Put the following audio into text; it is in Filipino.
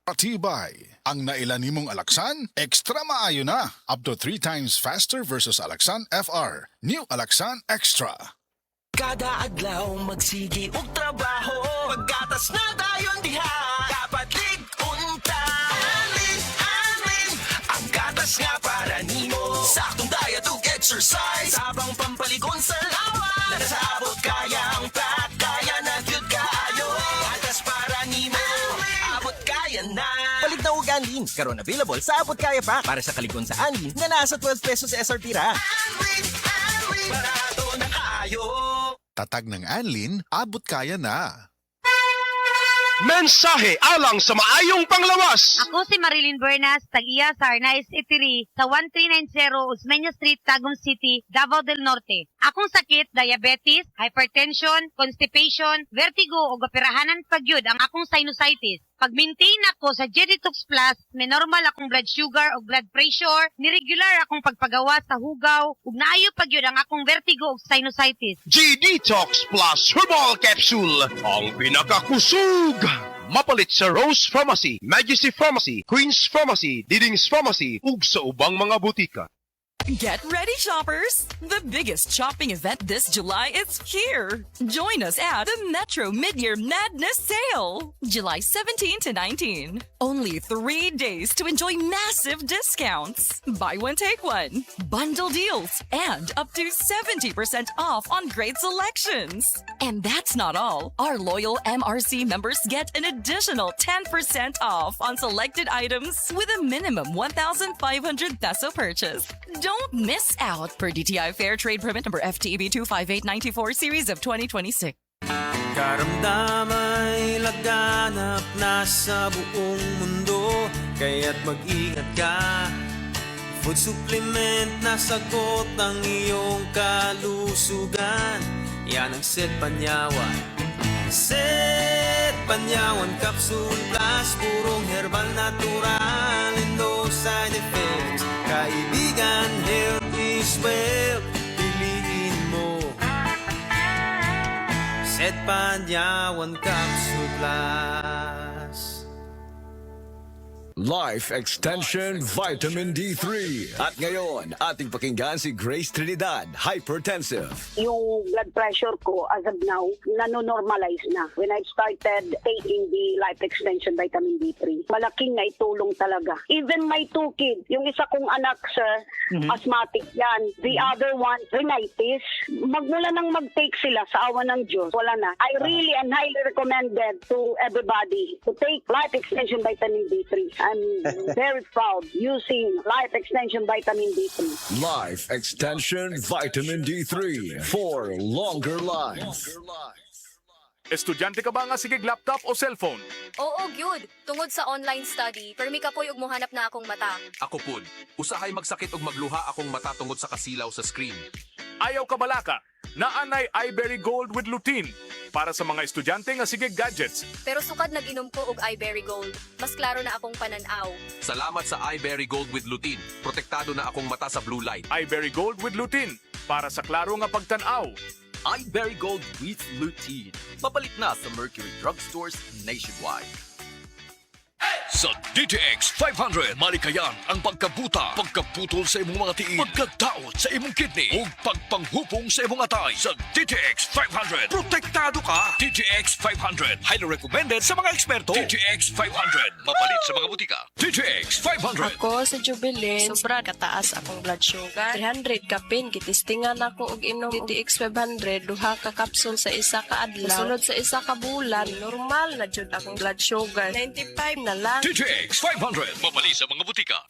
Patibay. Ang nailanimong Alaxan, extra maayo na. Up to 3 times faster versus Alaxan FR. New Alaxan Extra. Kada adlaw magsigi og trabaho, paggatas na dayon diha. Dapat lig-unta. Alin, ang gatas nga para nimo. Saktong diet ug exercise, sabang pampaligon sa lawas. Nagsaabot kaya ang pack, kaya na gyud kaayo. Gatas para nimo, abot kaya na. Palit na og Anlin, karon available sa abot kaya pack para sa kaligon sa Anlin nga nasa 12 pesos SRP ra. Anlin, barato na kaayo. Tatag ng Anlin, abot kaya na. Mensahe alang sa maayong panglawas. Ako si Marilyn Bernas, tag-iya sa Arnaiz Eatery sa 1390 Osmeña Street, Tagum City, Davao del Norte. Akong sakit, diabetes, hypertension, constipation, vertigo o operahanan pagyud ang akong sinusitis. Pag-maintain ako sa Geditox Plus, may normal akong blood sugar o blood pressure, niregular akong pagpagawa sa hugaw, ug naayo pagyud ang akong vertigo o sinusitis. G-Detox Plus Herbal Capsule, ang pinakakusog. Mapalit sa Rose Pharmacy, Majesty Pharmacy, Queen's Pharmacy, Diding's Pharmacy, ug sa ubang mga butika. Get ready, shoppers! The biggest shopping event this July is here. Join us at the Metro Mid-Year Madness Sale, July 17 to 19. Only 3 days to enjoy massive discounts. Buy one, take one. Bundle deals and up to 70% off on great selections. And that's not all. Our loyal MRC members get an additional 10% off on selected items with a minimum 1,500 peso purchase. Don't miss out per DTI Fair Trade Permit number FTEB 25894 series of 2026. Karamdamay laganap na sa buong mundo, kaya't mag-ingat ka. Food supplement na sagot ang iyong kalusugan. Yan ang Set Panyawan. Set Panyawan Capsule Plus, purong herbal natural and no side effects. Kaibigan, health is wealth. Piliin mo Set Panyawan Capsule Plus. Life Extension Vitamin D3. At ngayon, ating pakinggan si Grace Trinidad, hypertensive. Yung blood pressure ko as of now, nanonormalize na. When I started taking the Life Extension Vitamin D3, malaking naitulong talaga. Even my 2 kids, yung isa kong anak, sir, asthmatic yan. The other one, rhinitis. Magmula nang mag-take sila sa awa ng Diyos, wala na. I really and highly recommended to everybody to take Life Extension Vitamin D3. I'm very proud using Life Extension Vitamin D3. Life Extension Vitamin D3 for longer life. Estudyante ka ba nga sigig laptop o cellphone? Oo, gyud. Tungod sa online study, permi ka po'y ug mohanap na akong mata. Ako pud, usahay magsakit og magluha akong mata tungod sa kasilaw sa screen. Ayaw ka balaka, naanay iBerry Gold with lutein para sa mga estudyante nga sigig gadgets. Pero sukad nag-inom ko og iBerry Gold. Mas klaro na akong pananaw. Salamat sa iBerry Gold with lutein. Protektado na akong mata sa blue light. iBerry Gold with lutein para sa klaro nga pagtanaw. iBerry Gold with lutein. Mapalit na sa Mercury Drugstores nationwide. Sa DTX 500, malikayan ang pagkabuta, pagkaputol sa imong mga tiil, pagkadaot sa imong kidney, ug pagpanghupong sa imong atay. Sa DTX 500, protektado ka. DTX 500, highly recommended sa mga eksperto. DTX 500, mapalit sa mga butika. DTX 500. Ako sa Jubilee, sobra kataas akong blood sugar. 300 kapin, gitistingan ako og inom DTX 500, duha ka kapsul sa isa ka adlaw. Sunod sa isa ka bulan, normal na jud akong blood sugar. 95 na lang. DTX 500, mapalit sa mga butika.